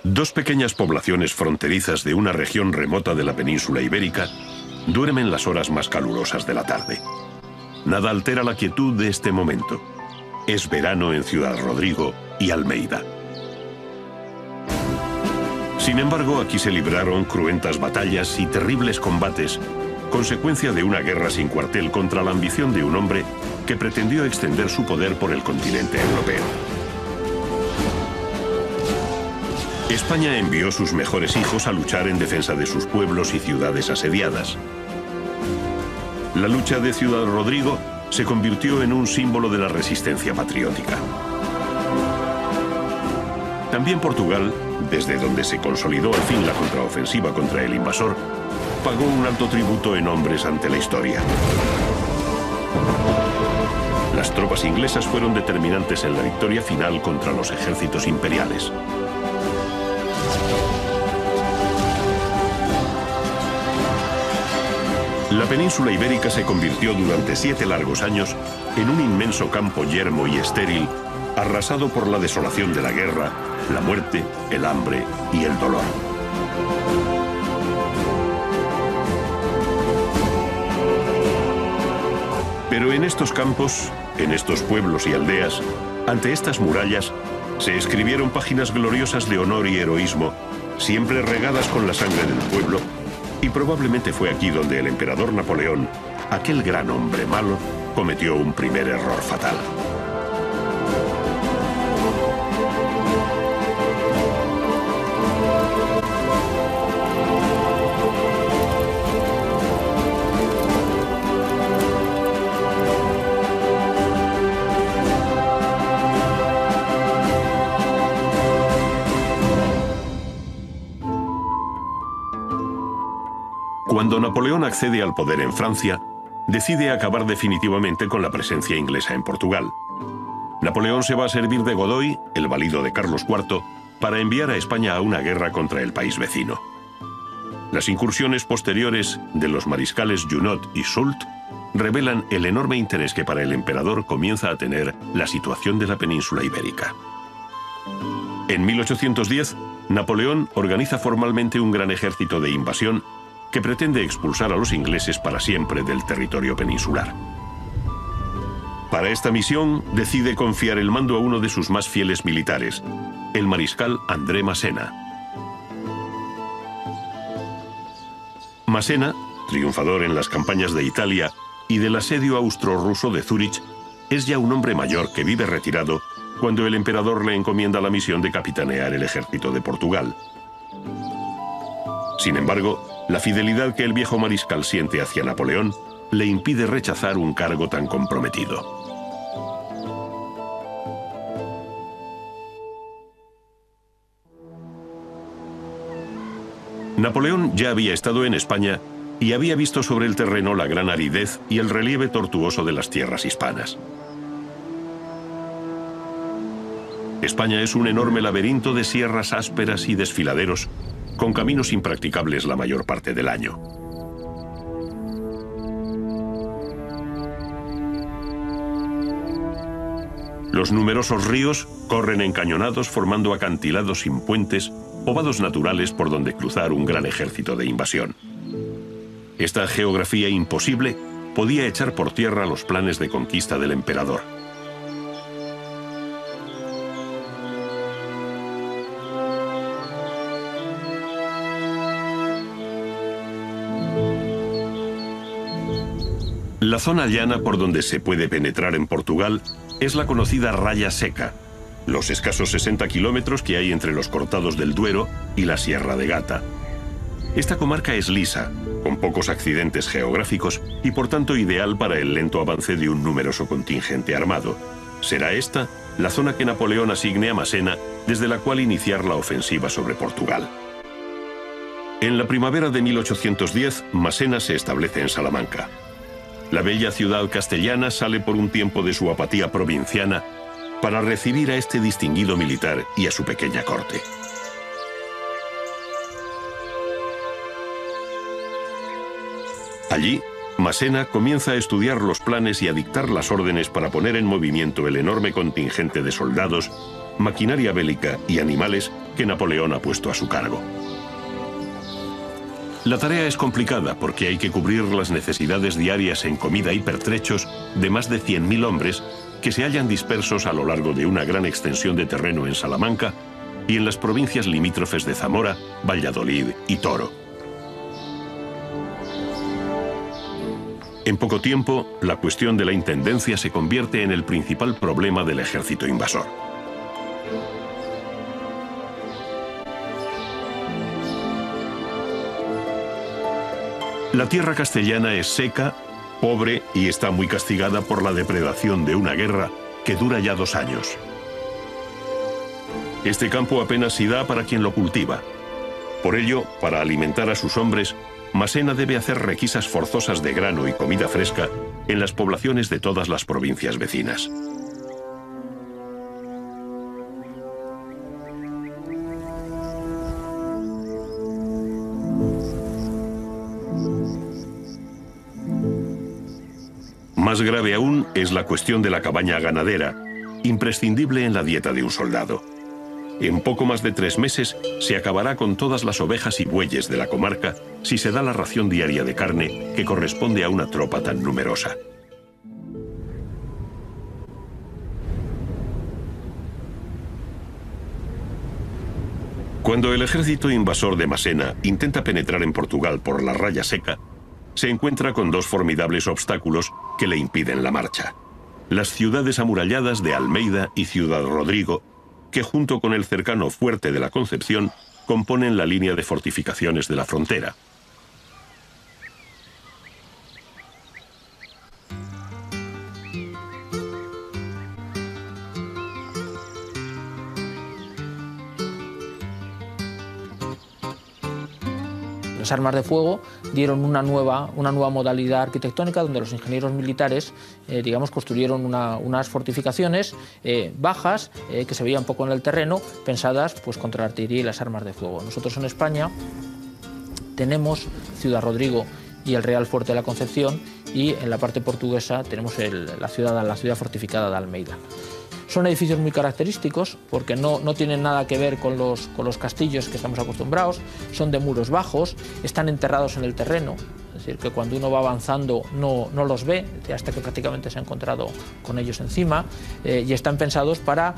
Dos pequeñas poblaciones fronterizas de una región remota de la península ibérica duermen las horas más calurosas de la tarde. Nada altera la quietud de este momento. Es verano en Ciudad Rodrigo y Almeida. Sin embargo, aquí se libraron cruentas batallas y terribles combates, consecuencia de una guerra sin cuartel contra la ambición de un hombre que pretendió extender su poder por el continente europeo. España envió sus mejores hijos a luchar en defensa de sus pueblos y ciudades asediadas. La lucha de Ciudad Rodrigo se convirtió en un símbolo de la resistencia patriótica. También Portugal, desde donde se consolidó al fin la contraofensiva contra el invasor, pagó un alto tributo en hombres ante la historia. Las tropas inglesas fueron determinantes en la victoria final contra los ejércitos imperiales. La península ibérica se convirtió durante 7 largos años en un inmenso campo yermo y estéril, arrasado por la desolación de la guerra, la muerte, el hambre y el dolor. Pero en estos campos, en estos pueblos y aldeas, ante estas murallas, se escribieron páginas gloriosas de honor y heroísmo, siempre regadas con la sangre del pueblo, y probablemente fue aquí donde el emperador Napoleón, aquel gran hombre malo, cometió un primer error fatal. Cuando Napoleón accede al poder en Francia, decide acabar definitivamente con la presencia inglesa en Portugal. Napoleón se va a servir de Godoy, el valido de Carlos IV, para enviar a España a una guerra contra el país vecino. Las incursiones posteriores de los mariscales Junot y Soult revelan el enorme interés que para el emperador comienza a tener la situación de la península ibérica. En 1810, Napoleón organiza formalmente un gran ejército de invasión que pretende expulsar a los ingleses para siempre del territorio peninsular. Para esta misión, decide confiar el mando a uno de sus más fieles militares, el mariscal André Massena. Massena, triunfador en las campañas de Italia y del asedio austro-ruso de Zúrich, es ya un hombre mayor que vive retirado cuando el emperador le encomienda la misión de capitanear el ejército de Portugal. Sin embargo, la fidelidad que el viejo mariscal siente hacia Napoleón le impide rechazar un cargo tan comprometido. Napoleón ya había estado en España y había visto sobre el terreno la gran aridez y el relieve tortuoso de las tierras hispanas. España es un enorme laberinto de sierras ásperas y desfiladeros, con caminos impracticables la mayor parte del año. Los numerosos ríos corren encañonados formando acantilados sin puentes o vados naturales por donde cruzar un gran ejército de invasión. Esta geografía imposible podía echar por tierra los planes de conquista del emperador. La zona llana por donde se puede penetrar en Portugal es la conocida Raya Seca, los escasos 60 kilómetros que hay entre los Cortados del Duero y la Sierra de Gata. Esta comarca es lisa, con pocos accidentes geográficos y por tanto ideal para el lento avance de un numeroso contingente armado. Será esta la zona que Napoleón asigne a Massena, desde la cual iniciar la ofensiva sobre Portugal. En la primavera de 1810, Massena se establece en Salamanca. La bella ciudad castellana sale por un tiempo de su apatía provinciana para recibir a este distinguido militar y a su pequeña corte. Allí, Massena comienza a estudiar los planes y a dictar las órdenes para poner en movimiento el enorme contingente de soldados, maquinaria bélica y animales que Napoleón ha puesto a su cargo. La tarea es complicada porque hay que cubrir las necesidades diarias en comida y pertrechos de más de 100.000 hombres que se hallan dispersos a lo largo de una gran extensión de terreno en Salamanca y en las provincias limítrofes de Zamora, Valladolid y Toro. En poco tiempo, la cuestión de la intendencia se convierte en el principal problema del ejército invasor. La tierra castellana es seca, pobre y está muy castigada por la depredación de una guerra que dura ya 2 años. Este campo apenas si da para quien lo cultiva. Por ello, para alimentar a sus hombres, Massena debe hacer requisas forzosas de grano y comida fresca en las poblaciones de todas las provincias vecinas. Más grave aún es la cuestión de la cabaña ganadera, imprescindible en la dieta de un soldado. En poco más de 3 meses se acabará con todas las ovejas y bueyes de la comarca si se da la ración diaria de carne que corresponde a una tropa tan numerosa. Cuando el ejército invasor de Massena intenta penetrar en Portugal por la Raya Seca, se encuentra con 2 formidables obstáculos que le impiden la marcha: las ciudades amuralladas de Almeida y Ciudad Rodrigo, que junto con el cercano Fuerte de la Concepción componen la línea de fortificaciones de la frontera. Las armas de fuego dieron una nueva modalidad arquitectónica donde los ingenieros militares construyeron unas fortificaciones bajas que se veían poco en el terreno, pensadas pues, contra la artillería y las armas de fuego. Nosotros en España tenemos Ciudad Rodrigo y el Real Fuerte de la Concepción, y en la parte portuguesa tenemos la ciudad fortificada de Almeida. Son edificios muy característicos porque no tienen nada que ver con los castillos que estamos acostumbrados, son de muros bajos, están enterrados en el terreno, es decir, que cuando uno va avanzando no los ve hasta que prácticamente se ha encontrado con ellos encima, y están pensados para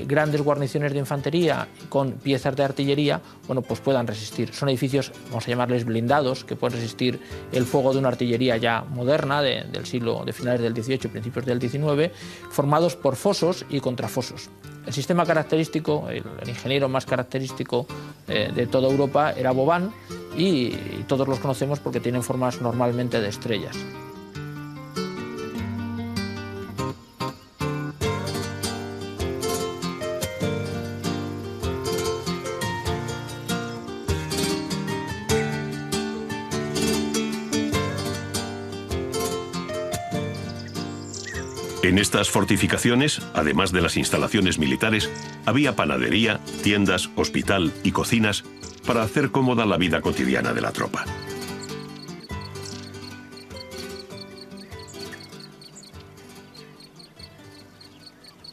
grandes guarniciones de infantería con piezas de artillería, bueno, pues puedan resistir. Son edificios, vamos a llamarles blindados, que pueden resistir el fuego de una artillería ya moderna de finales del XVIII, principios del XIX, formados por fosos y contrafosos. El sistema característico, el ingeniero más característico de toda Europa era Vauban, y todos los conocemos porque tienen formas normalmente de estrellas. En estas fortificaciones, además de las instalaciones militares, había panadería, tiendas, hospital y cocinas para hacer cómoda la vida cotidiana de la tropa.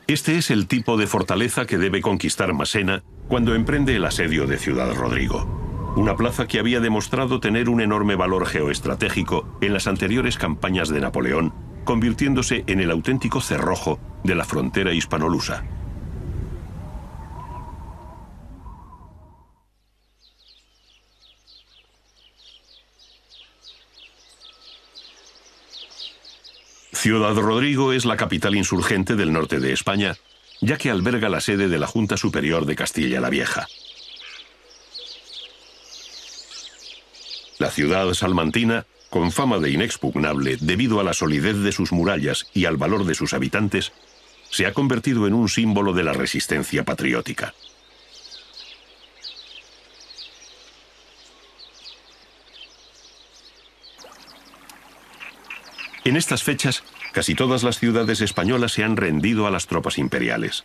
Este es el tipo de fortaleza que debe conquistar Massena cuando emprende el asedio de Ciudad Rodrigo, una plaza que había demostrado tener un enorme valor geoestratégico en las anteriores campañas de Napoleón, convirtiéndose en el auténtico cerrojo de la frontera hispanolusa. Ciudad Rodrigo es la capital insurgente del norte de España, ya que alberga la sede de la Junta Superior de Castilla la Vieja. La ciudad salmantina, con fama de inexpugnable debido a la solidez de sus murallas y al valor de sus habitantes, se ha convertido en un símbolo de la resistencia patriótica. En estas fechas, casi todas las ciudades españolas se han rendido a las tropas imperiales.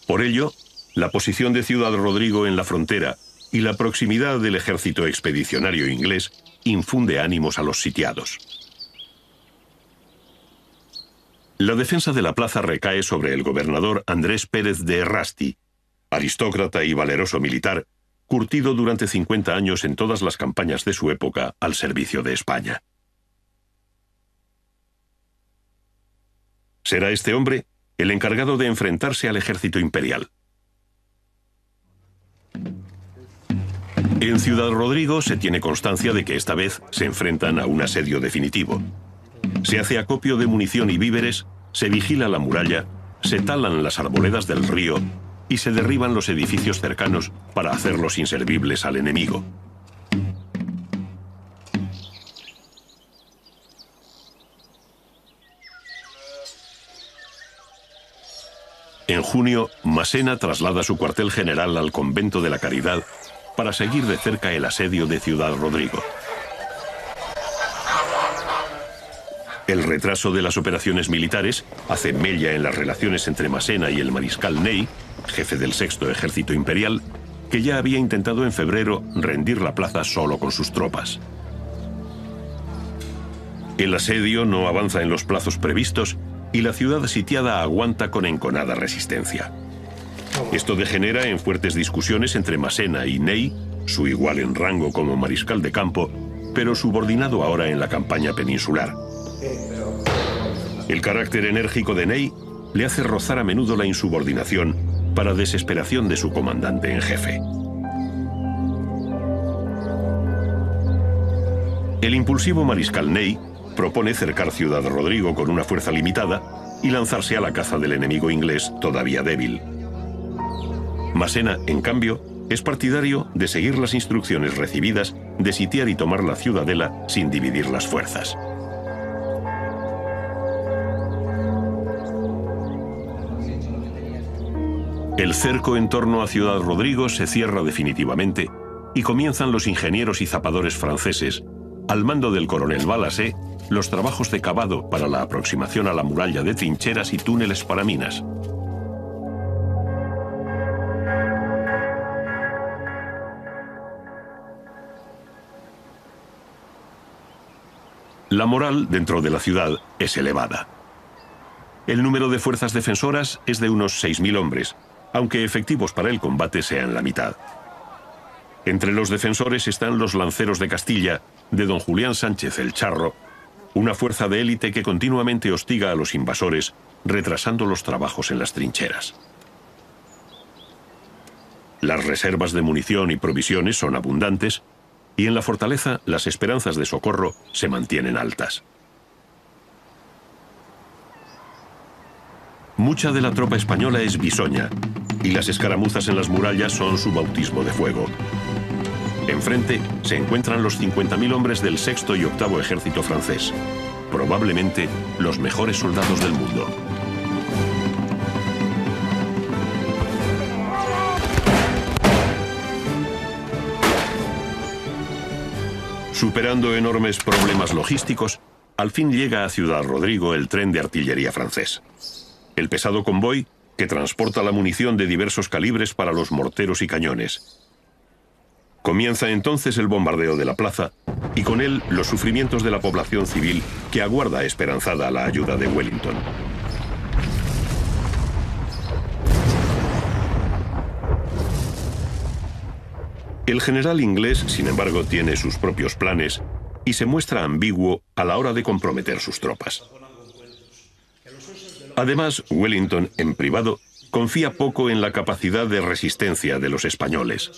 Por ello, la posición de Ciudad Rodrigo en la frontera y la proximidad del ejército expedicionario inglés infunde ánimos a los sitiados. La defensa de la plaza recae sobre el gobernador Andrés Pérez de Errasti, Aristócrata y valeroso militar, curtido durante 50 años en todas las campañas de su época al servicio de España. Será este hombre el encargado de enfrentarse al ejército imperial. En Ciudad Rodrigo se tiene constancia de que esta vez se enfrentan a un asedio definitivo. Se hace acopio de munición y víveres, se vigila la muralla, se talan las arboledas del río y se derriban los edificios cercanos para hacerlos inservibles al enemigo. En junio, Massena traslada su cuartel general al convento de la Caridad para seguir de cerca el asedio de Ciudad Rodrigo. El retraso de las operaciones militares hace mella en las relaciones entre Massena y el mariscal Ney, jefe del Sexto Ejército Imperial, que ya había intentado en febrero rendir la plaza solo con sus tropas. El asedio no avanza en los plazos previstos y la ciudad sitiada aguanta con enconada resistencia. Esto degenera en fuertes discusiones entre Massena y Ney, su igual en rango como mariscal de campo, pero subordinado ahora en la campaña peninsular. El carácter enérgico de Ney le hace rozar a menudo la insubordinación para desesperación de su comandante en jefe. El impulsivo mariscal Ney propone cercar Ciudad Rodrigo con una fuerza limitada y lanzarse a la caza del enemigo inglés todavía débil. Massena, en cambio, es partidario de seguir las instrucciones recibidas de sitiar y tomar la ciudadela sin dividir las fuerzas. El cerco en torno a Ciudad Rodrigo se cierra definitivamente y comienzan los ingenieros y zapadores franceses, al mando del coronel Balasé, los trabajos de cavado para la aproximación a la muralla de trincheras y túneles para minas. La moral dentro de la ciudad es elevada. El número de fuerzas defensoras es de unos 6.000 hombres, aunque efectivos para el combate sean la mitad. Entre los defensores están los lanceros de Castilla, de don Julián Sánchez el Charro, una fuerza de élite que continuamente hostiga a los invasores, retrasando los trabajos en las trincheras. Las reservas de munición y provisiones son abundantes, y en la fortaleza las esperanzas de socorro se mantienen altas. Mucha de la tropa española es bisoña, y las escaramuzas en las murallas son su bautismo de fuego. Enfrente se encuentran los 50.000 hombres del sexto y octavo ejército francés, probablemente los mejores soldados del mundo. Superando enormes problemas logísticos, al fin llega a Ciudad Rodrigo el tren de artillería francés. El pesado convoy que transporta la munición de diversos calibres para los morteros y cañones. Comienza entonces el bombardeo de la plaza y con él los sufrimientos de la población civil que aguarda esperanzada la ayuda de Wellington. El general inglés, sin embargo, tiene sus propios planes y se muestra ambiguo a la hora de comprometer sus tropas. Además, Wellington, en privado, confía poco en la capacidad de resistencia de los españoles.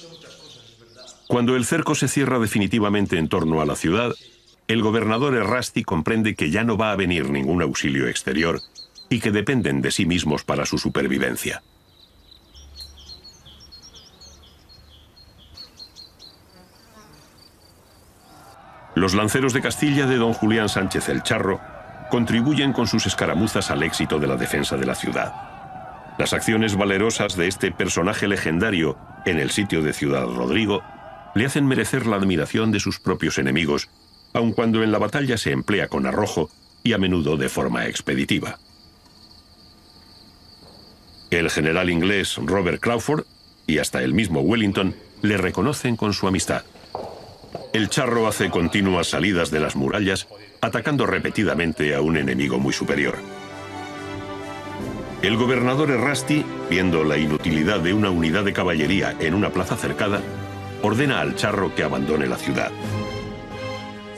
Cuando el cerco se cierra definitivamente en torno a la ciudad, el gobernador Errasti comprende que ya no va a venir ningún auxilio exterior y que dependen de sí mismos para su supervivencia. Los lanceros de Castilla de don Julián Sánchez el Charro contribuyen con sus escaramuzas al éxito de la defensa de la ciudad. Las acciones valerosas de este personaje legendario en el sitio de Ciudad Rodrigo le hacen merecer la admiración de sus propios enemigos, aun cuando en la batalla se emplea con arrojo y a menudo de forma expeditiva. El general inglés Robert Craufurd y hasta el mismo Wellington le reconocen con su amistad. El Charro hace continuas salidas de las murallas, atacando repetidamente a un enemigo muy superior. El gobernador Errasti, viendo la inutilidad de una unidad de caballería en una plaza cercada, ordena al charro que abandone la ciudad.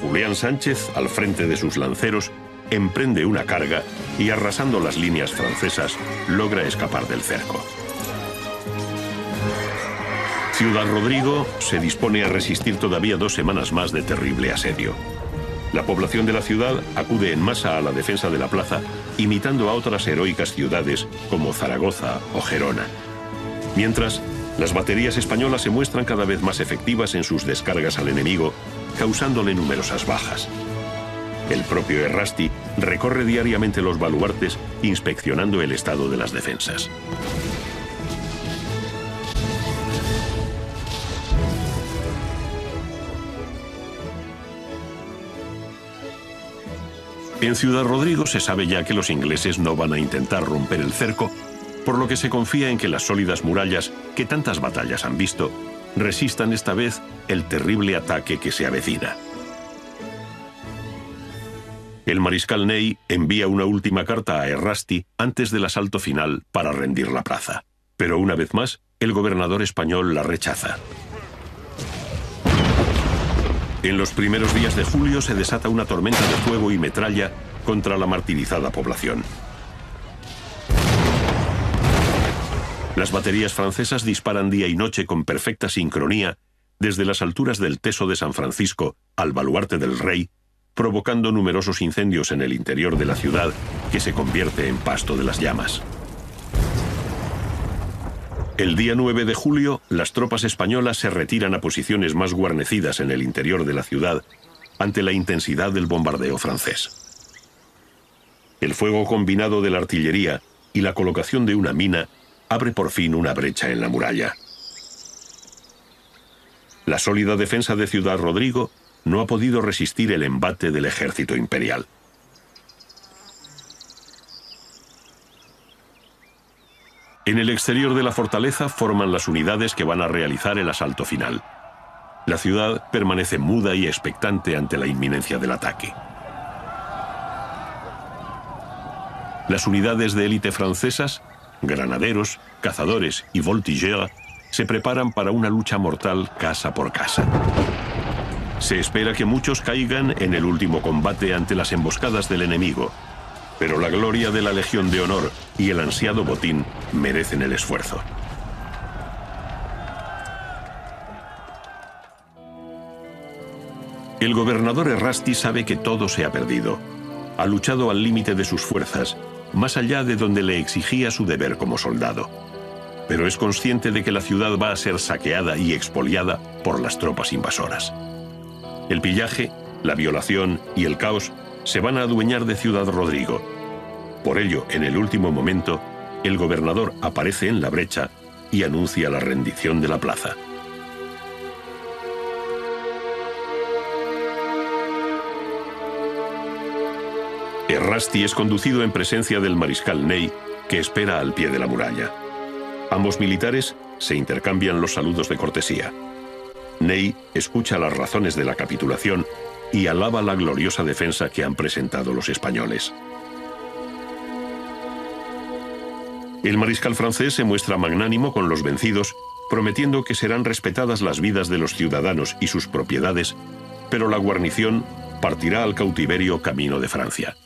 Julián Sánchez, al frente de sus lanceros, emprende una carga y, arrasando las líneas francesas, logra escapar del cerco. Ciudad Rodrigo se dispone a resistir todavía 2 semanas más de terrible asedio. La población de la ciudad acude en masa a la defensa de la plaza, imitando a otras heroicas ciudades como Zaragoza o Gerona. Mientras, las baterías españolas se muestran cada vez más efectivas en sus descargas al enemigo, causándole numerosas bajas. El propio Errasti recorre diariamente los baluartes, inspeccionando el estado de las defensas. En Ciudad Rodrigo se sabe ya que los ingleses no van a intentar romper el cerco, por lo que se confía en que las sólidas murallas, que tantas batallas han visto, resistan esta vez el terrible ataque que se avecina. El mariscal Ney envía una última carta a Errasti antes del asalto final para rendir la plaza. Pero una vez más, el gobernador español la rechaza. En los primeros días de julio se desata una tormenta de fuego y metralla contra la martirizada población. Las baterías francesas disparan día y noche con perfecta sincronía desde las alturas del Teso de San Francisco al Baluarte del Rey, provocando numerosos incendios en el interior de la ciudad que se convierte en pasto de las llamas. El día 9 de julio, las tropas españolas se retiran a posiciones más guarnecidas en el interior de la ciudad ante la intensidad del bombardeo francés. El fuego combinado de la artillería y la colocación de una mina abre por fin una brecha en la muralla. La sólida defensa de Ciudad Rodrigo no ha podido resistir el embate del ejército imperial. En el exterior de la fortaleza forman las unidades que van a realizar el asalto final. La ciudad permanece muda y expectante ante la inminencia del ataque. Las unidades de élite francesas, granaderos, cazadores y voltigeurs, se preparan para una lucha mortal casa por casa. Se espera que muchos caigan en el último combate ante las emboscadas del enemigo, pero la gloria de la Legión de Honor y el ansiado botín merecen el esfuerzo. El gobernador Errasti sabe que todo se ha perdido. Ha luchado al límite de sus fuerzas, más allá de donde le exigía su deber como soldado. Pero es consciente de que la ciudad va a ser saqueada y expoliada por las tropas invasoras. El pillaje, la violación y el caos se van a adueñar de Ciudad Rodrigo. Por ello, en el último momento, el gobernador aparece en la brecha y anuncia la rendición de la plaza. Errasti es conducido en presencia del mariscal Ney, que espera al pie de la muralla. Ambos militares se intercambian los saludos de cortesía. Ney escucha las razones de la capitulación y alaba la gloriosa defensa que han presentado los españoles. El mariscal francés se muestra magnánimo con los vencidos, prometiendo que serán respetadas las vidas de los ciudadanos y sus propiedades, pero la guarnición partirá al cautiverio camino de Francia.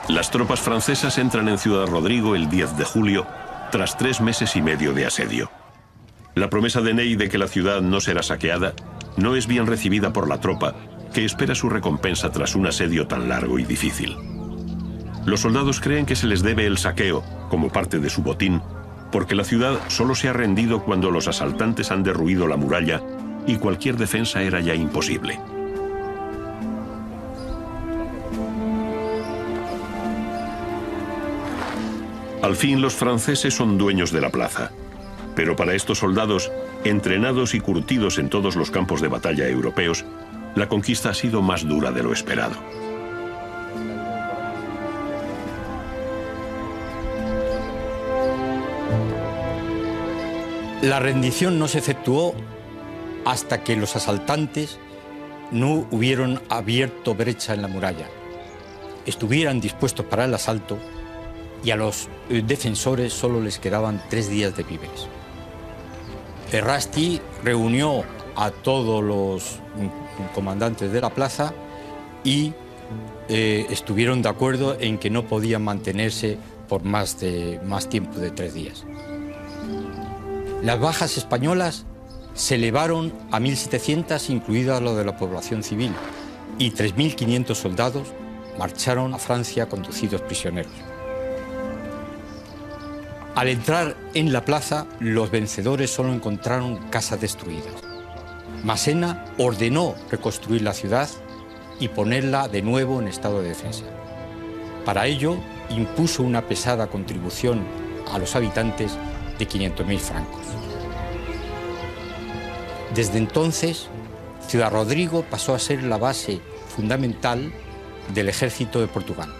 Las tropas francesas entran en Ciudad Rodrigo el 10 de julio, tras 3 meses y medio de asedio. La promesa de Ney de que la ciudad no será saqueada no es bien recibida por la tropa, que espera su recompensa tras un asedio tan largo y difícil. Los soldados creen que se les debe el saqueo, como parte de su botín, porque la ciudad solo se ha rendido cuando los asaltantes han derruido la muralla y cualquier defensa era ya imposible. Al fin los franceses son dueños de la plaza, pero para estos soldados, entrenados y curtidos en todos los campos de batalla europeos, la conquista ha sido más dura de lo esperado. La rendición no se efectuó hasta que los asaltantes no hubieron abierto brecha en la muralla, estuvieran dispuestos para el asalto y a los defensores solo les quedaban 3 días de víveres. Errasti reunió a todos los comandantes de la plaza y estuvieron de acuerdo en que no podían mantenerse por más tiempo de 3 días. Las bajas españolas se elevaron a 1.700, incluida lo de la población civil, y 3.500 soldados marcharon a Francia conducidos prisioneros. Al entrar en la plaza, los vencedores solo encontraron casas destruidas. Massena ordenó reconstruir la ciudad y ponerla de nuevo en estado de defensa. Para ello, impuso una pesada contribución a los habitantes de 500.000 francos. Desde entonces, Ciudad Rodrigo pasó a ser la base fundamental del ejército de Portugal,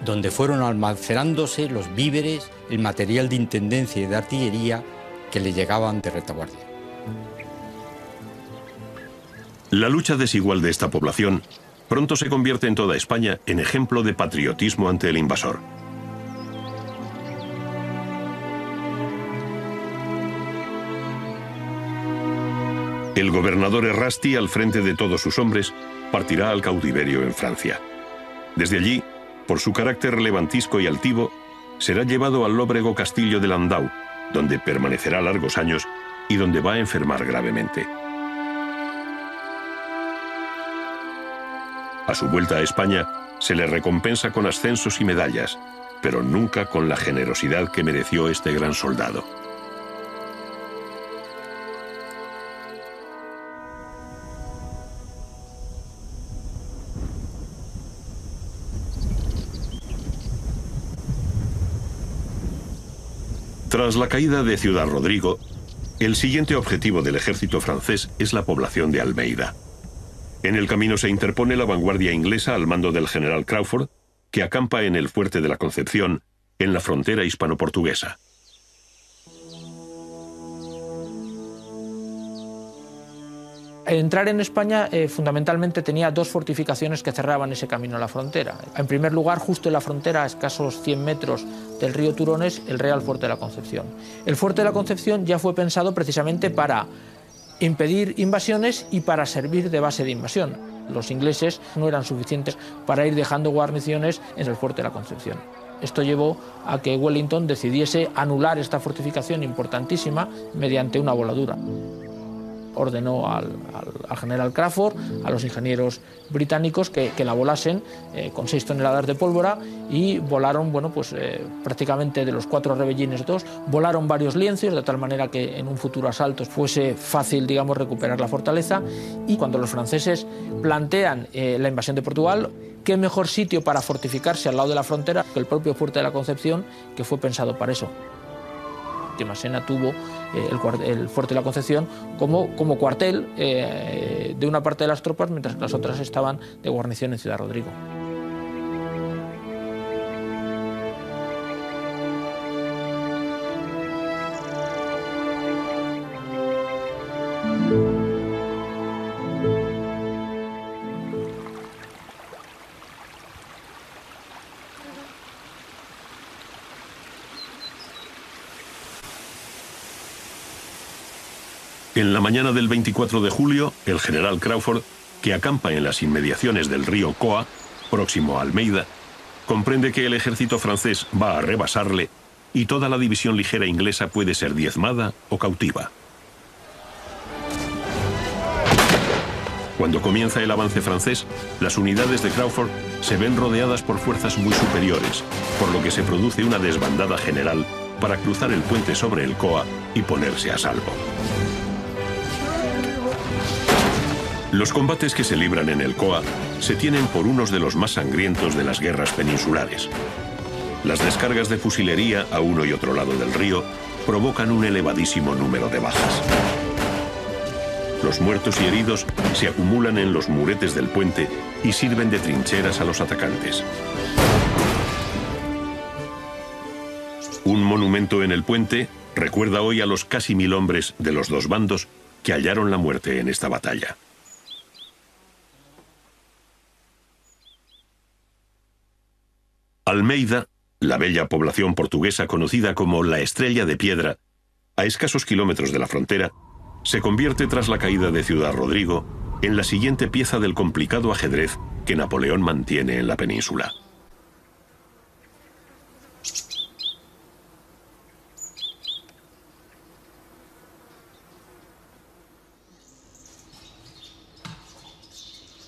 donde fueron almacenándose los víveres, el material de intendencia y de artillería que le llegaban de retaguardia. La lucha desigual de esta población pronto se convierte en toda España en ejemplo de patriotismo ante el invasor. El gobernador Errasti, al frente de todos sus hombres, partirá al cautiverio en Francia. Desde allí, por su carácter levantisco y altivo, será llevado al lóbrego castillo de Landau, donde permanecerá largos años y donde va a enfermar gravemente. A su vuelta a España, se le recompensa con ascensos y medallas, pero nunca con la generosidad que mereció este gran soldado. Tras la caída de Ciudad Rodrigo, el siguiente objetivo del ejército francés es la población de Almeida. En el camino se interpone la vanguardia inglesa al mando del general Craufurd, que acampa en el fuerte de la Concepción, en la frontera hispano-portuguesa. Entrar en España fundamentalmente tenía 2 fortificaciones que cerraban ese camino a la frontera. En primer lugar, justo en la frontera, a escasos 100 metros del río Turones, el Real Fuerte de la Concepción. El Fuerte de la Concepción ya fue pensado precisamente para impedir invasiones y para servir de base de invasión. Los ingleses no eran suficientes para ir dejando guarniciones en el Fuerte de la Concepción. Esto llevó a que Wellington decidiese anular esta fortificación importantísima mediante una voladura. Ordenó al general Craufurd, a los ingenieros británicos que la volasen con 6 toneladas de pólvora, y volaron, bueno, pues prácticamente de los 4 rebellines 2, volaron varios lienzos, de tal manera que en un futuro asalto fuese fácil, digamos, recuperar la fortaleza. Y cuando los franceses plantean la invasión de Portugal, ¿qué mejor sitio para fortificarse al lado de la frontera que el propio Fuerte de la Concepción, que fue pensado para eso? Massena tuvo el Fuerte de la Concepción como cuartel de una parte de las tropas, mientras que las otras estaban de guarnición en Ciudad Rodrigo. En la mañana del 24 de julio, el general Craufurd, que acampa en las inmediaciones del río Coa, próximo a Almeida, comprende que el ejército francés va a rebasarle y toda la división ligera inglesa puede ser diezmada o cautiva. Cuando comienza el avance francés, las unidades de Craufurd se ven rodeadas por fuerzas muy superiores, por lo que se produce una desbandada general para cruzar el puente sobre el Coa y ponerse a salvo. Los combates que se libran en el Coa se tienen por unos de los más sangrientos de las guerras peninsulares. Las descargas de fusilería a uno y otro lado del río provocan un elevadísimo número de bajas. Los muertos y heridos se acumulan en los muretes del puente y sirven de trincheras a los atacantes. Un monumento en el puente, recuerda hoy a los casi 1000 hombres de los dos bandos que hallaron la muerte en esta batalla. Almeida, la bella población portuguesa conocida como la Estrella de Piedra, a escasos kilómetros de la frontera, se convierte tras la caída de Ciudad Rodrigo en la siguiente pieza del complicado ajedrez que Napoleón mantiene en la península.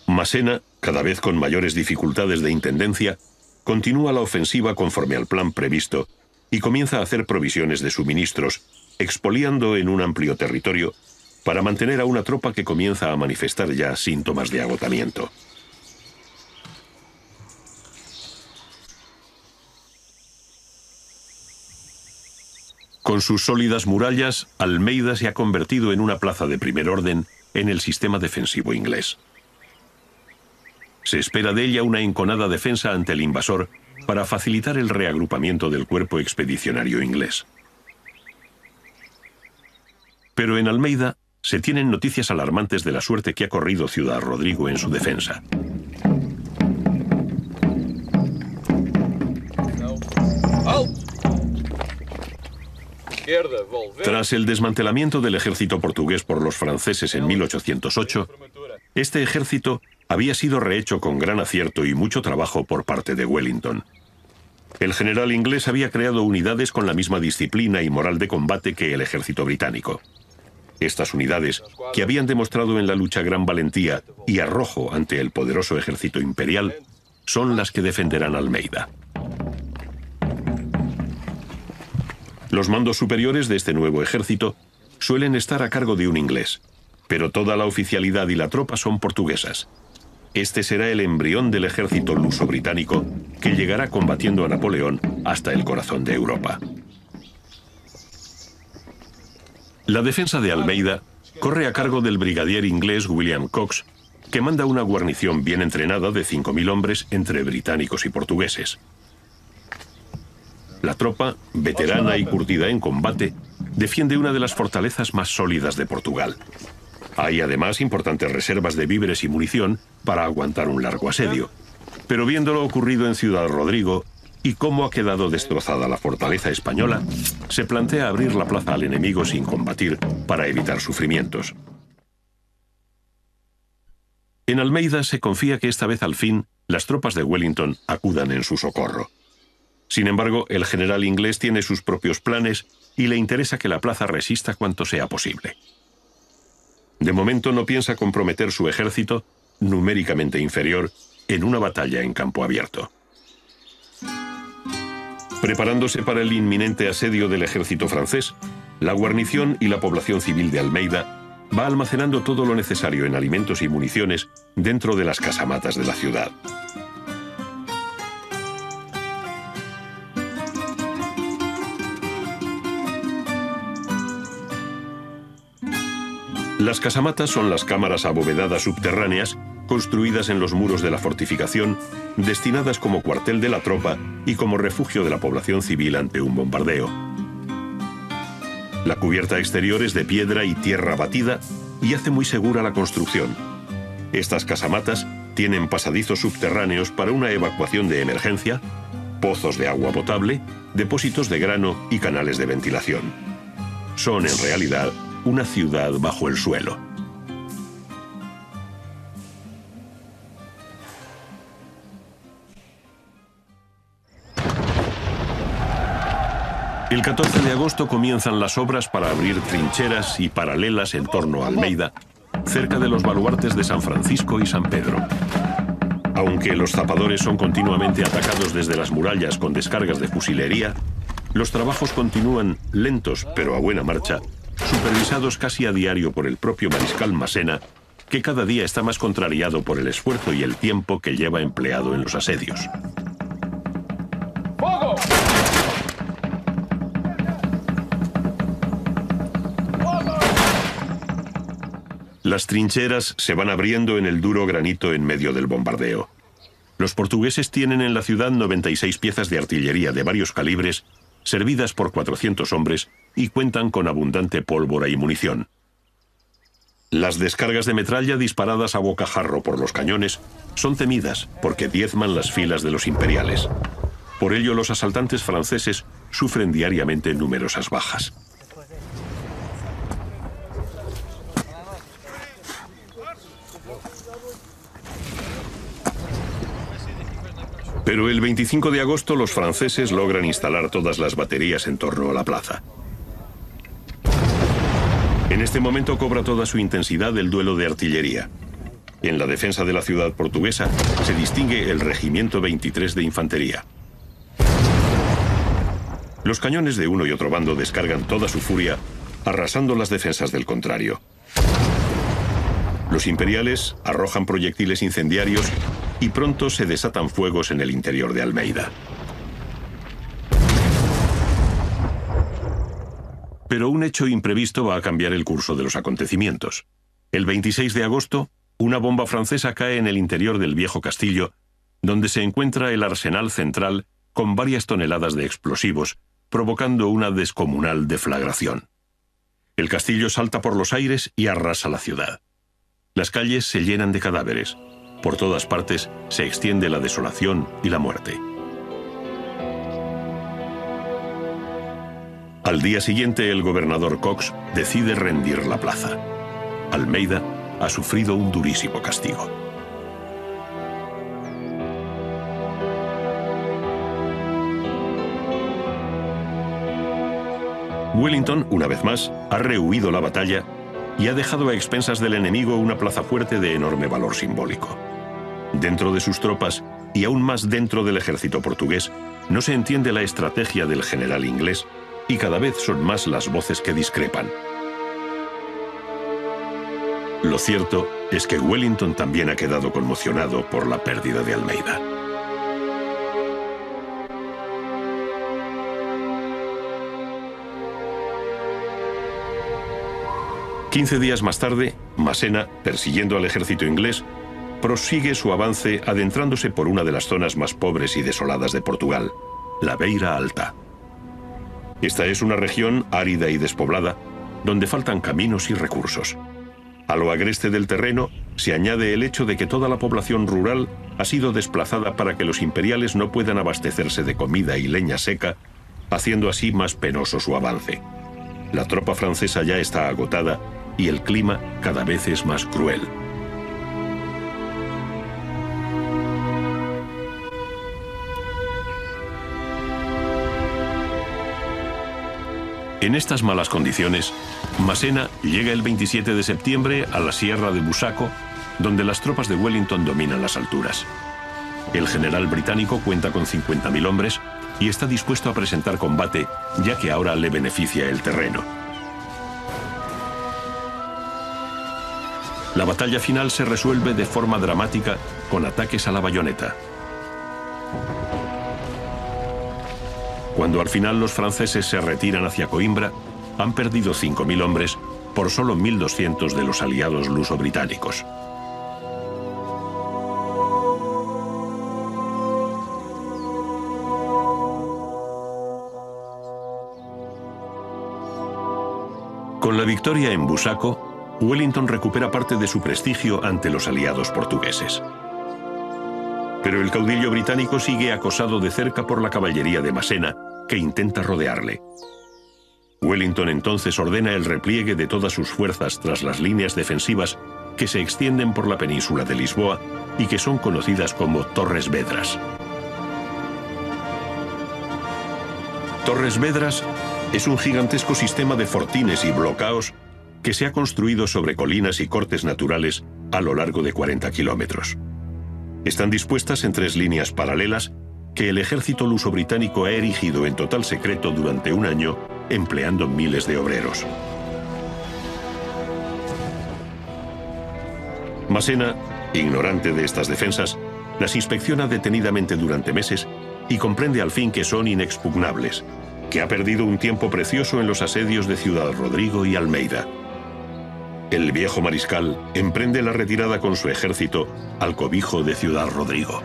Massena, cada vez con mayores dificultades de intendencia, continúa la ofensiva conforme al plan previsto y comienza a hacer provisiones de suministros, expoliando en un amplio territorio para mantener a una tropa que comienza a manifestar ya síntomas de agotamiento. Con sus sólidas murallas, Almeida se ha convertido en una plaza de primer orden en el sistema defensivo inglés. Se espera de ella una enconada defensa ante el invasor para facilitar el reagrupamiento del cuerpo expedicionario inglés. Pero en Almeida se tienen noticias alarmantes de la suerte que ha corrido Ciudad Rodrigo en su defensa. Tras el desmantelamiento del ejército portugués por los franceses en 1808, este ejército había sido rehecho con gran acierto y mucho trabajo por parte de Wellington. El general inglés había creado unidades con la misma disciplina y moral de combate que el ejército británico. Estas unidades, que habían demostrado en la lucha gran valentía y arrojo ante el poderoso ejército imperial, son las que defenderán Almeida. Los mandos superiores de este nuevo ejército suelen estar a cargo de un inglés, pero toda la oficialidad y la tropa son portuguesas. Este será el embrión del ejército luso-británico que llegará combatiendo a Napoleón hasta el corazón de Europa. La defensa de Almeida corre a cargo del brigadier inglés William Cox, que manda una guarnición bien entrenada de 5000 hombres entre británicos y portugueses. La tropa, veterana y curtida en combate, defiende una de las fortalezas más sólidas de Portugal. Hay además importantes reservas de víveres y munición para aguantar un largo asedio. Pero viendo lo ocurrido en Ciudad Rodrigo y cómo ha quedado destrozada la fortaleza española, se plantea abrir la plaza al enemigo sin combatir para evitar sufrimientos. En Almeida se confía que esta vez al fin las tropas de Wellington acudan en su socorro. Sin embargo, el general inglés tiene sus propios planes y le interesa que la plaza resista cuanto sea posible. De momento no piensa comprometer su ejército, numéricamente inferior, en una batalla en campo abierto. Preparándose para el inminente asedio del ejército francés, la guarnición y la población civil de Almeida va almacenando todo lo necesario en alimentos y municiones dentro de las casamatas de la ciudad. Las casamatas son las cámaras abovedadas subterráneas construidas en los muros de la fortificación, destinadas como cuartel de la tropa y como refugio de la población civil ante un bombardeo. La cubierta exterior es de piedra y tierra batida y hace muy segura la construcción. Estas casamatas tienen pasadizos subterráneos para una evacuación de emergencia, pozos de agua potable, depósitos de grano y canales de ventilación. Son en realidad una ciudad bajo el suelo. El 14 de agosto comienzan las obras para abrir trincheras y paralelas en torno a Almeida, cerca de los baluartes de San Francisco y San Pedro. Aunque los zapadores son continuamente atacados desde las murallas con descargas de fusilería, los trabajos continúan lentos pero a buena marcha, supervisados casi a diario por el propio mariscal Massena, que cada día está más contrariado por el esfuerzo y el tiempo que lleva empleado en los asedios. ¡Fuego! Las trincheras se van abriendo en el duro granito en medio del bombardeo. Los portugueses tienen en la ciudad 96 piezas de artillería de varios calibres, servidas por 400 hombres, y cuentan con abundante pólvora y munición. Las descargas de metralla disparadas a bocajarro por los cañones son temidas porque diezman las filas de los imperiales. Por ello, los asaltantes franceses sufren diariamente numerosas bajas. Pero el 25 de agosto los franceses logran instalar todas las baterías en torno a la plaza. En este momento cobra toda su intensidad el duelo de artillería. En la defensa de la ciudad portuguesa se distingue el Regimiento 23 de Infantería. Los cañones de uno y otro bando descargan toda su furia, arrasando las defensas del contrario. Los imperiales arrojan proyectiles incendiarios y pronto se desatan fuegos en el interior de Almeida. Pero un hecho imprevisto va a cambiar el curso de los acontecimientos. El 26 de agosto, una bomba francesa cae en el interior del viejo castillo, donde se encuentra el arsenal central con varias toneladas de explosivos, provocando una descomunal deflagración. El castillo salta por los aires y arrasa la ciudad. Las calles se llenan de cadáveres. Por todas partes se extiende la desolación y la muerte. Al día siguiente, el gobernador Cox decide rendir la plaza. Almeida ha sufrido un durísimo castigo. Wellington, una vez más, ha rehuido la batalla y ha dejado a expensas del enemigo una plaza fuerte de enorme valor simbólico. Dentro de sus tropas, y aún más dentro del ejército portugués, no se entiende la estrategia del general inglés y cada vez son más las voces que discrepan. Lo cierto es que Wellington también ha quedado conmocionado por la pérdida de Almeida. «15 días más tarde, Massena, persiguiendo al ejército inglés, prosigue su avance adentrándose por una de las zonas más pobres y desoladas de Portugal, la Beira Alta. Esta es una región árida y despoblada, donde faltan caminos y recursos. A lo agreste del terreno se añade el hecho de que toda la población rural ha sido desplazada para que los imperiales no puedan abastecerse de comida y leña seca, haciendo así más penoso su avance. La tropa francesa ya está agotada y el clima cada vez es más cruel. En estas malas condiciones, Massena llega el 27 de septiembre a la sierra de Busaco, donde las tropas de Wellington dominan las alturas. El general británico cuenta con 50.000 hombres y está dispuesto a presentar combate, ya que ahora le beneficia el terreno. La batalla final se resuelve de forma dramática con ataques a la bayoneta. Cuando al final los franceses se retiran hacia Coimbra, han perdido 5.000 hombres por solo 1.200 de los aliados luso-británicos. Con la victoria en Busaco, Wellington recupera parte de su prestigio ante los aliados portugueses. Pero el caudillo británico sigue acosado de cerca por la caballería de Massena, que intenta rodearle. Wellington entonces ordena el repliegue de todas sus fuerzas tras las líneas defensivas que se extienden por la península de Lisboa y que son conocidas como Torres Vedras. Torres Vedras es un gigantesco sistema de fortines y blocaos que se ha construido sobre colinas y cortes naturales a lo largo de 40 kilómetros. Están dispuestas en 3 líneas paralelas que el ejército luso-británico ha erigido en total secreto durante un año, empleando miles de obreros. Massena, ignorante de estas defensas, las inspecciona detenidamente durante meses y comprende al fin que son inexpugnables, que ha perdido un tiempo precioso en los asedios de Ciudad Rodrigo y Almeida. El viejo mariscal emprende la retirada con su ejército al cobijo de Ciudad Rodrigo.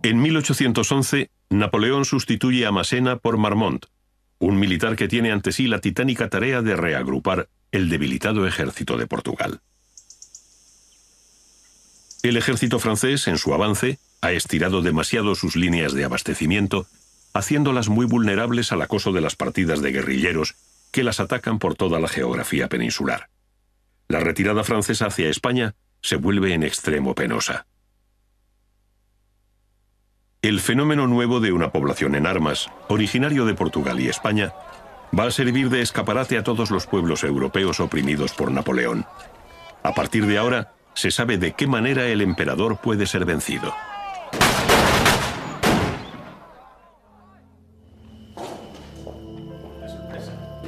En 1811, Napoleón sustituye a Massena por Marmont, un militar que tiene ante sí la titánica tarea de reagrupar el debilitado ejército de Portugal. El ejército francés, en su avance, ha estirado demasiado sus líneas de abastecimiento, haciéndolas muy vulnerables al acoso de las partidas de guerrilleros que las atacan por toda la geografía peninsular. La retirada francesa hacia España se vuelve en extremo penosa. El fenómeno nuevo de una población en armas, originario de Portugal y España, va a servir de escaparate a todos los pueblos europeos oprimidos por Napoleón. A partir de ahora, se sabe de qué manera el emperador puede ser vencido.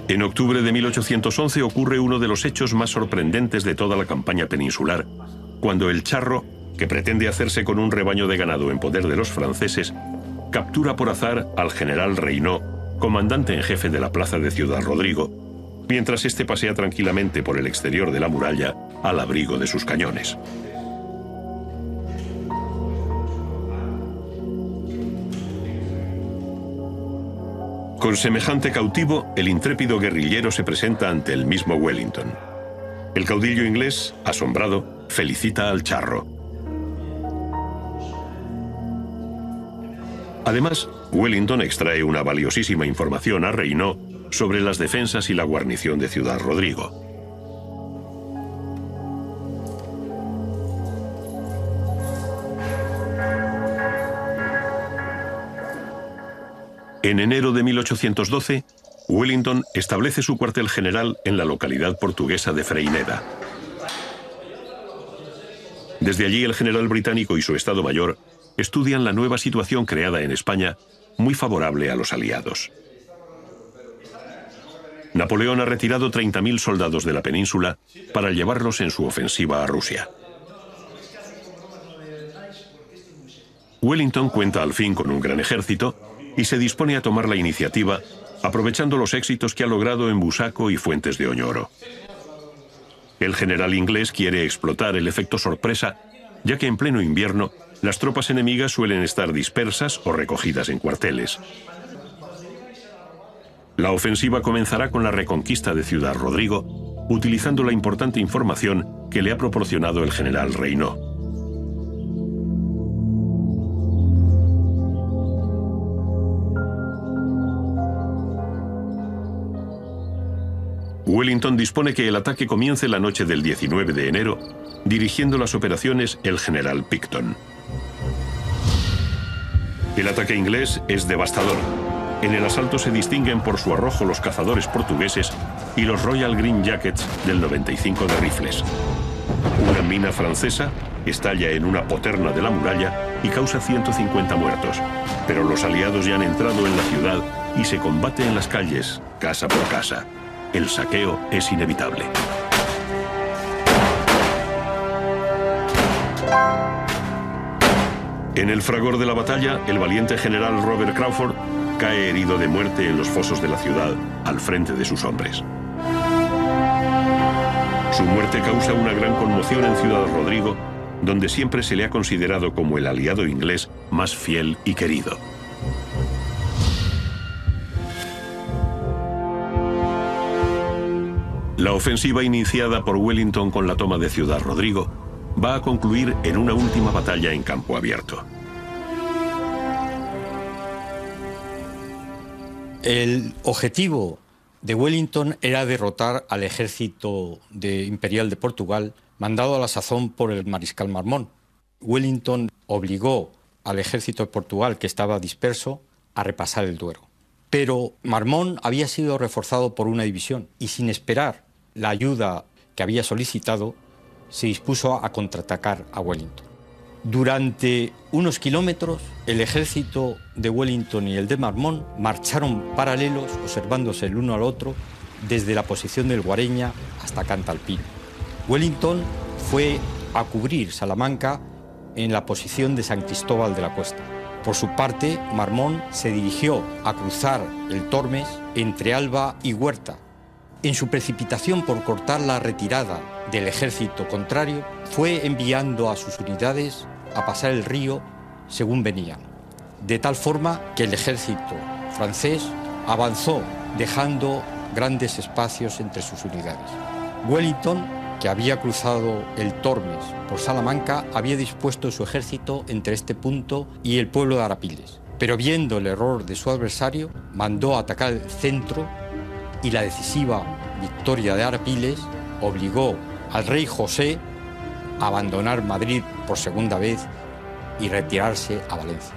En octubre de 1811 ocurre uno de los hechos más sorprendentes de toda la campaña peninsular, cuando el charro, que pretende hacerse con un rebaño de ganado en poder de los franceses, captura por azar al general Reynaud, comandante en jefe de la plaza de Ciudad Rodrigo, mientras éste pasea tranquilamente por el exterior de la muralla al abrigo de sus cañones. Con semejante cautivo, el intrépido guerrillero se presenta ante el mismo Wellington. El caudillo inglés, asombrado, felicita al charro. Además, Wellington extrae una valiosísima información a Reynaud sobre las defensas y la guarnición de Ciudad Rodrigo. En enero de 1812, Wellington establece su cuartel general en la localidad portuguesa de Freineda. Desde allí el general británico y su Estado Mayor estudian la nueva situación creada en España, muy favorable a los aliados. Napoleón ha retirado 30.000 soldados de la península para llevarlos en su ofensiva a Rusia. Wellington cuenta al fin con un gran ejército y se dispone a tomar la iniciativa, aprovechando los éxitos que ha logrado en Busaco y Fuentes de Oñoro. El general inglés quiere explotar el efecto sorpresa, ya que en pleno invierno las tropas enemigas suelen estar dispersas o recogidas en cuarteles. La ofensiva comenzará con la reconquista de Ciudad Rodrigo, utilizando la importante información que le ha proporcionado el general Reynaud. Wellington dispone que el ataque comience la noche del 19 de enero, dirigiendo las operaciones el general Picton. El ataque inglés es devastador. En el asalto se distinguen por su arrojo los cazadores portugueses y los Royal Green Jackets del 95 de rifles. Una mina francesa estalla en una poterna de la muralla y causa 150 muertos, pero los aliados ya han entrado en la ciudad y se combate en las calles, casa por casa. El saqueo es inevitable. En el fragor de la batalla, el valiente general Robert Crawford cae herido de muerte en los fosos de la ciudad, al frente de sus hombres. Su muerte causa una gran conmoción en Ciudad Rodrigo, donde siempre se le ha considerado como el aliado inglés más fiel y querido. La ofensiva iniciada por Wellington con la toma de Ciudad Rodrigo va a concluir en una última batalla en campo abierto. El objetivo de Wellington era derrotar al ejército imperial de Portugal, mandado a la sazón por el mariscal Marmont. Wellington obligó al ejército de Portugal, que estaba disperso, a repasar el Duero. Pero Marmont había sido reforzado por una división y, sin esperar la ayuda que había solicitado, se dispuso a contraatacar a Wellington. Durante unos kilómetros, el ejército de Wellington y el de Marmont marcharon paralelos, observándose el uno al otro, desde la posición del Guareña hasta Cantalpino. Wellington fue a cubrir Salamanca en la posición de San Cristóbal de la Cuesta. Por su parte, Marmont se dirigió a cruzar el Tormes entre Alba y Huerta. En su precipitación por cortar la retirada del ejército contrario, fue enviando a sus unidades a pasar el río según venían, de tal forma que el ejército francés avanzó dejando grandes espacios entre sus unidades. Wellington, que había cruzado el Tormes por Salamanca, había dispuesto su ejército entre este punto y el pueblo de Arapiles, pero viendo el error de su adversario, mandó atacar el centro y la decisiva victoria de Arapiles obligó al rey José a abandonar Madrid por segunda vez y retirarse a Valencia.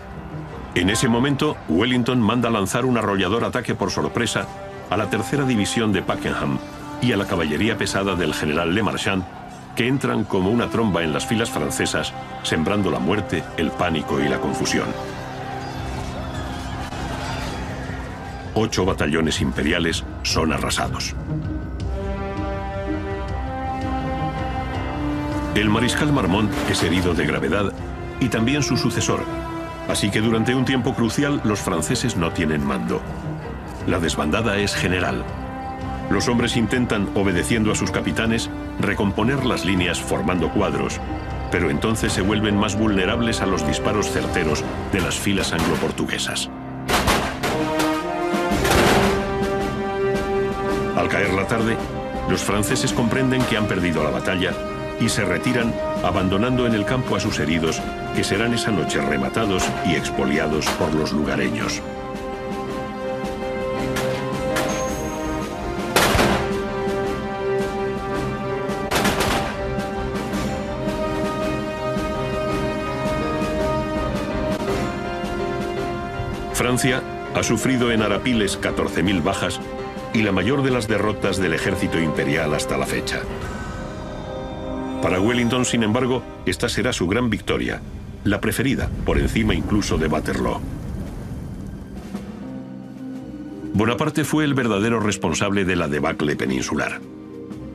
En ese momento, Wellington manda lanzar un arrollador ataque por sorpresa a la tercera división de Pakenham y a la caballería pesada del general Le Marchand, que entran como una tromba en las filas francesas, sembrando la muerte, el pánico y la confusión. 8 batallones imperiales son arrasados. El mariscal Marmont es herido de gravedad y también su sucesor, así que durante un tiempo crucial los franceses no tienen mando. La desbandada es general. Los hombres intentan, obedeciendo a sus capitanes, recomponer las líneas formando cuadros, pero entonces se vuelven más vulnerables a los disparos certeros de las filas anglo-portuguesas. Al caer la tarde, los franceses comprenden que han perdido la batalla y se retiran, abandonando en el campo a sus heridos, que serán esa noche rematados y expoliados por los lugareños. Francia ha sufrido en Arapiles 14.000 bajas y la mayor de las derrotas del ejército imperial hasta la fecha. Para Wellington, sin embargo, esta será su gran victoria, la preferida, por encima incluso de Waterloo. Bonaparte fue el verdadero responsable de la debacle peninsular.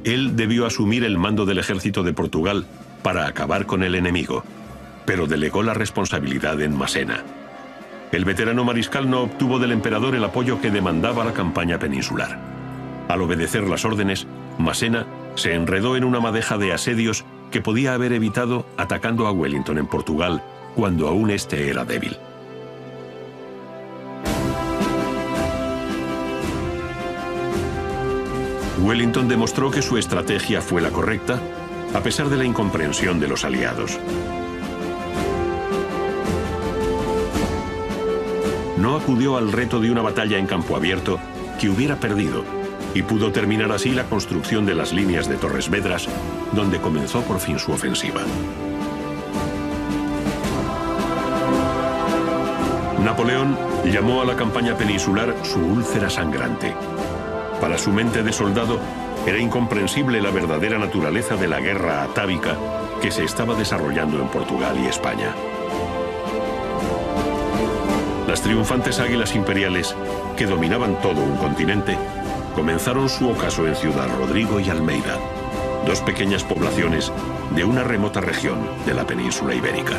Él debió asumir el mando del ejército de Portugal para acabar con el enemigo, pero delegó la responsabilidad en Massena. El veterano mariscal no obtuvo del emperador el apoyo que demandaba la campaña peninsular. Al obedecer las órdenes, Massena se enredó en una madeja de asedios que podía haber evitado atacando a Wellington en Portugal cuando aún este era débil. Wellington demostró que su estrategia fue la correcta, a pesar de la incomprensión de los aliados. No acudió al reto de una batalla en campo abierto que hubiera perdido y pudo terminar así la construcción de las líneas de Torres Vedras, donde comenzó por fin su ofensiva. Napoleón llamó a la campaña peninsular su úlcera sangrante. Para su mente de soldado, era incomprensible la verdadera naturaleza de la guerra atávica que se estaba desarrollando en Portugal y España. Las triunfantes águilas imperiales, que dominaban todo un continente, comenzaron su ocaso en Ciudad Rodrigo y Almeida, 2 pequeñas poblaciones de una remota región de la península ibérica.